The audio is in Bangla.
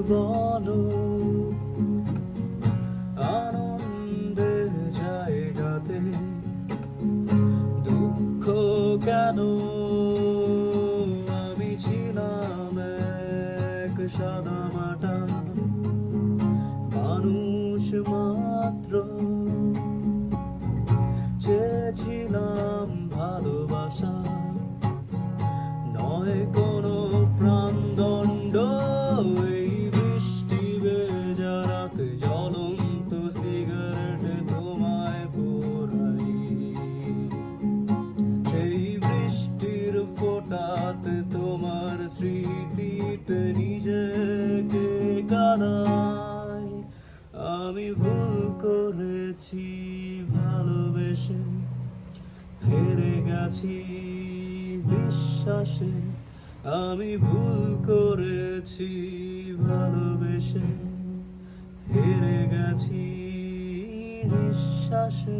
বলো আনন্দের জায়গাতে দুঃখ কেন? আমি ছিলাম এক সাদামাটা মানুষ মাত্র, চেয়েছিলাম ভালোবাসা নয় কোনো প্রাণদণ্ড। এই বৃষ্টি ভেজা রাতে জ্বলন্ত সিগারেট তোমায় পোড়াই, সেই বৃষ্টির ফোঁটাতে তোমার স্মৃতিতে নিজেকে কাঁদাই। আমি ভুল করেছি ভালোবেসে, হেরে গেছি বিশ্বাসে। আমি ভুল করেছি ভালোবেসে, হেরে গেছি বিশ্বাসে।